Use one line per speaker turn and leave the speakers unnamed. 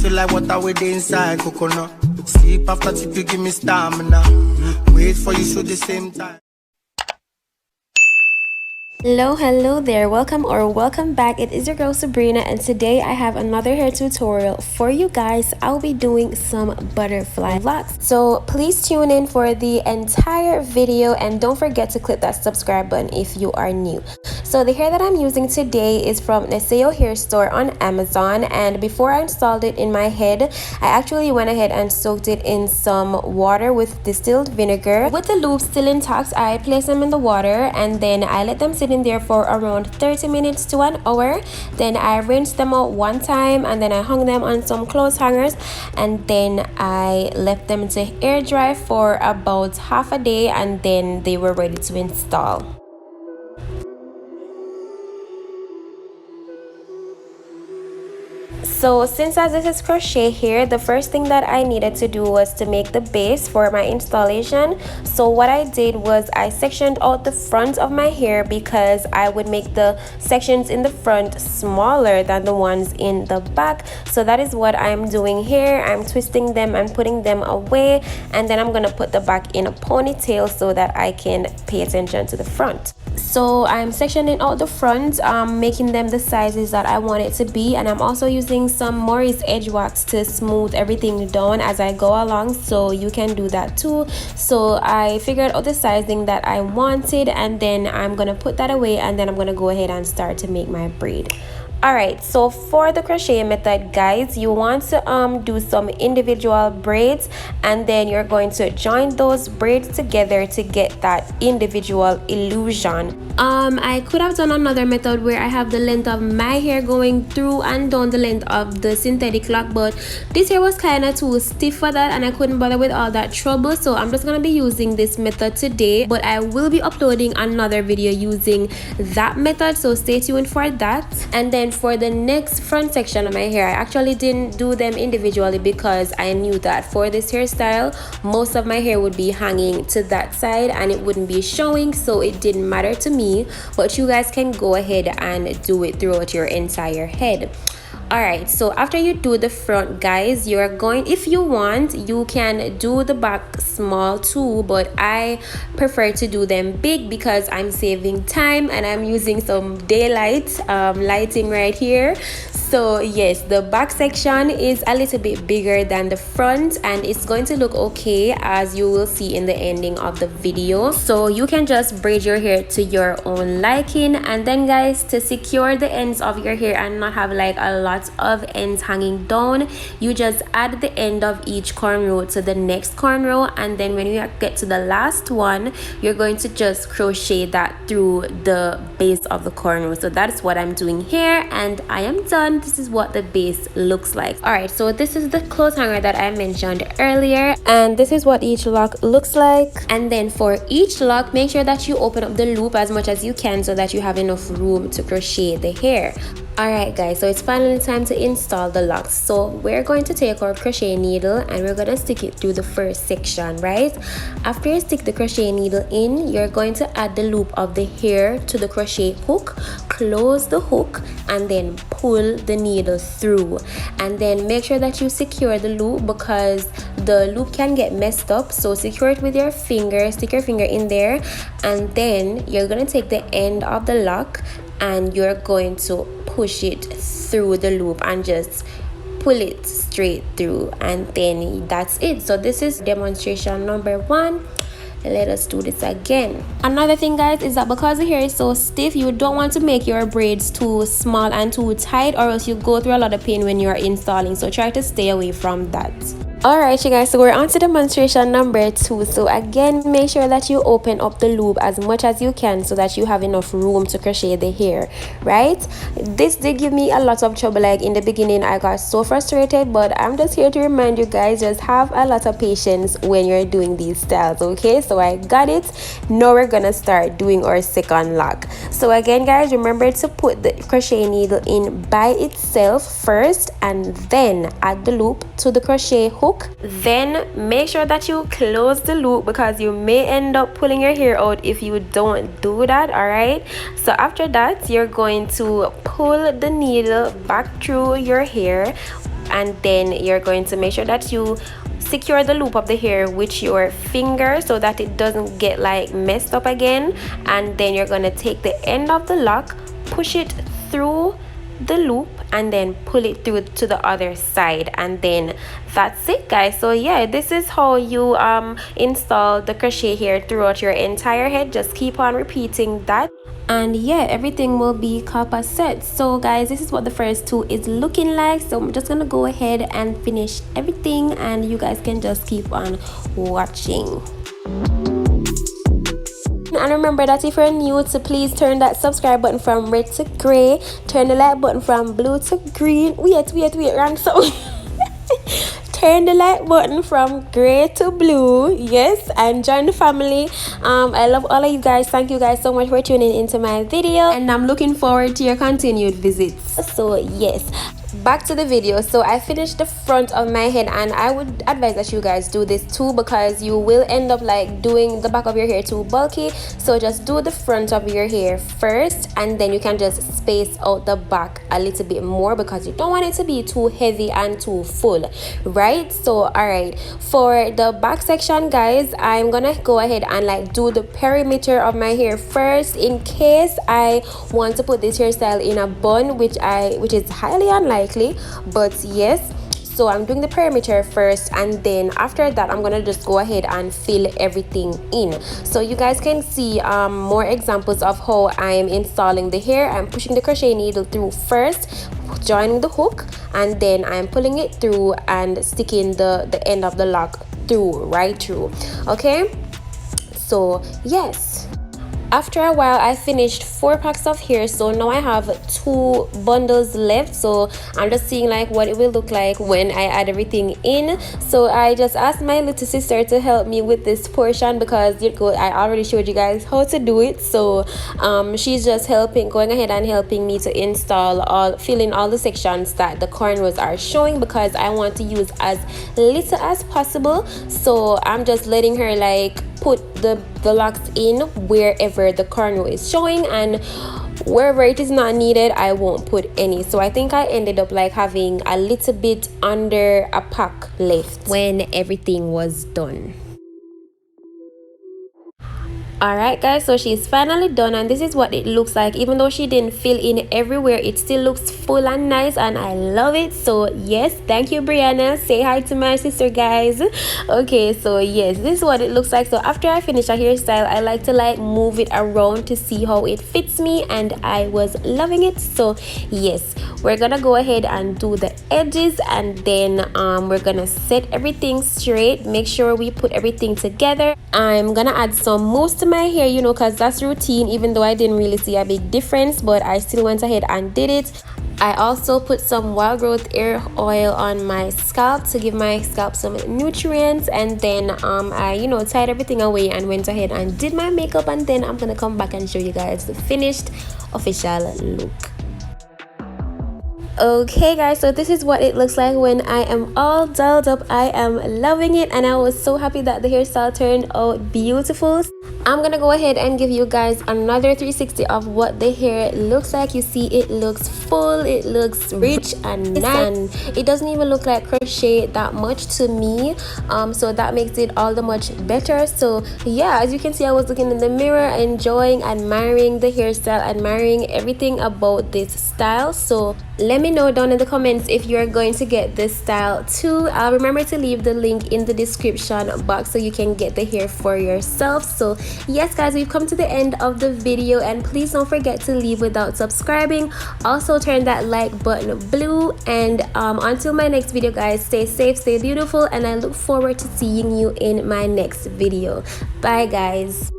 feel like water with the inside coconut. Sleep after tip, you give me stamina. Wait for you show the same time.
Hello there, welcome back. It is your girl Sybrina, and today I have another hair tutorial for you guys. I'll be doing some butterfly locks, so please tune in for the entire video and don't forget to click that subscribe button if you are new. So the hair that I'm using today is from Niseyo Hair store on Amazon, and before I installed it in my head, I actually went ahead and soaked it in some water with distilled vinegar. With the loops still intact, I placed them in the water and then I let them sit in there for around 30 minutes to an hour. Then I rinsed them out one time and then I hung them on some clothes hangers, and then I left them to air dry for about half a day, and then they were ready to install. So since as this is crochet hair, the first thing that I needed to do was to make the base for my installation. So what I did was I sectioned out the front of my hair because I would make the sections in the front smaller than the ones in the back. So that is what I'm doing here. I'm twisting them and putting them away, and then I'm gonna put the back in a ponytail so that I can pay attention to the front. So I'm sectioning out the front, making them the sizes that I want it to be, and I'm also using some Morris edge wax to smooth everything down as I go along, so you can do that too. So I figured out the sizing that I wanted, and then I'm gonna put that away, and then I'm gonna go ahead and start to make my braid. Alright, so for the crochet method, guys, you want to do some individual braids, and then you're going to join those braids together to get that individual illusion. I could have done another method where I have the length of my hair going through and down the length of the synthetic lock, but this hair was kind of too stiff for that and I couldn't bother with all that trouble, so I'm just gonna be using this method today. But I will be uploading another video using that method, so stay tuned for that. And then for the next front section of my hair, I actually didn't do them individually because I knew that for this hairstyle most of my hair would be hanging to that side and it wouldn't be showing, so it didn't matter to me. But you guys can go ahead and do it throughout your entire head. Alright, so after you do the front, guys, you're going, if you want, you can do the back small too, but I prefer to do them big because I'm saving time and I'm using some daylight lighting right here. So yes, the back section is a little bit bigger than the front, and it's going to look okay as you will see in the ending of the video. So you can just braid your hair to your own liking, and then guys, to secure the ends of your hair and not have like a lot of ends hanging down, you just add the end of each cornrow to the next cornrow, and then when you get to the last one, you're going to just crochet that through the base of the cornrow. So that's what I'm doing here, and I am done. This is what the base looks like. Alright, so this is the clothes hanger that I mentioned earlier, and this is what each lock looks like. And then for each lock, make sure that you open up the loop as much as you can so that you have enough room to crochet the hair. Alright guys, so it's finally time to install the locks. So we're going to take our crochet needle and we're going to stick it through the first section, right? After you stick the crochet needle in, you're going to add the loop of the hair to the crochet hook, close the hook, and then pull the needle through. And then make sure that you secure the loop because the loop can get messed up, so secure it with your finger, stick your finger in there, and then you're going to take the end of the lock and you're going to push it through the loop and just pull it straight through, and then that's it. So this is demonstration number 1. Let us do this again. Another thing, guys, is that because the hair is so stiff, you don't want to make your braids too small and too tight, or else you go through a lot of pain when you are installing, so try to stay away from that. Alright you guys, so we're on to demonstration number 2. So again, make sure that you open up the loop as much as you can so that you have enough room to crochet the hair, right? This did give me a lot of trouble. Like in the beginning, I got so frustrated, but I'm just here to remind you guys, just have a lot of patience when you're doing these styles, okay? So I got it. Now we're gonna start doing our second lock. So again, guys, remember to put the crochet needle in by itself first and then add the loop to the crochet hook. Then make sure that you close the loop because you may end up pulling your hair out if you don't do that. All right, so after that, you're going to pull the needle back through your hair and then you're going to make sure that you secure the loop of the hair with your finger so that it doesn't get like messed up again. And then you're going to take the end of the lock, push it through the loop, and then pull it through to the other side, and then that's it, guys. So yeah, this is how you install the crochet hair throughout your entire head. Just keep on repeating that, and yeah, everything will be copper set. So guys, this is what the first two is looking like. So I'm just gonna go ahead and finish everything, and you guys can just keep on watching. And remember that if you're new, to please turn that subscribe button from red to gray, turn the like button from blue to green. Wait, wrong sound. Turn the like button from gray to blue, yes, and join the family. I love all of you guys. Thank you guys so much for tuning into my video, and I'm looking forward to your continued visits. So yes, back to the video. So I finished the front of my head, and I would advise that you guys do this too, because you will end up like doing the back of your hair too bulky. So just do the front of your hair first, and then you can just space out the back a little bit more, because you don't want it to be too heavy and too full, right? So all right, for the back section, guys, I'm gonna go ahead and like do the perimeter of my hair first, in case I want to put this hairstyle in a bun, which is highly unlikely, but yes. So I'm doing the perimeter first, and then after that I'm gonna just go ahead and fill everything in. So you guys can see more examples of how I'm installing the hair. I'm pushing the crochet needle through first, joining the hook, and then I'm pulling it through and sticking the end of the lock through, right through. Okay, so yes, after a while I finished 4 packs of hair, so now I have 2 bundles left. So I'm just seeing like what it will look like when I add everything in. So I just asked my little sister to help me with this portion, because I already showed you guys how to do it. So she's just going ahead and helping me to fill in all the sections that the cornrows are showing, because I want to use as little as possible. So I'm just letting her like put the locks in wherever the cornrow is showing, and wherever it is not needed I won't put any. So I think I ended up like having a little bit under a pack left when everything was done. Alright guys, so she's finally done, and this is what it looks like. Even though she didn't fill in everywhere, it still looks full and nice, and I love it. So yes, thank you Brianna. Say hi to my sister, guys. Okay, so yes, this is what it looks like. So after I finish a hairstyle, I like to like move it around to see how it fits me, and I was loving it. So yes, we're gonna go ahead and do the edges, and then we're gonna set everything straight, make sure we put everything together. I'm gonna add some mousse to my hair, you know, because that's routine, even though I didn't really see a big difference, but I still went ahead and did it. I also put some wild growth hair oil on my scalp to give my scalp some nutrients, and then I tied everything away and went ahead and did my makeup, and then I'm gonna come back and show you guys the finished official look. Okay guys, so this is what it looks like when I am all dolled up. I am loving it, and I was so happy that the hairstyle turned out beautiful. I'm gonna go ahead and give you guys another 360 of what the hair looks like. You see, it looks full, it looks rich and nice, and it doesn't even look like crochet that much to me, so that makes it all the much better. So yeah, as you can see, I was looking in the mirror, enjoying, admiring the hairstyle, admiring everything about this style. So let me know down in the comments if you're going to get this style too. Remember to leave the link in the description box so you can get the hair for yourself. So yes guys, we've come to the end of the video, and please don't forget to leave without subscribing. Also turn that like button blue, and until my next video guys, stay safe, stay beautiful, and I look forward to seeing you in my next video. Bye guys.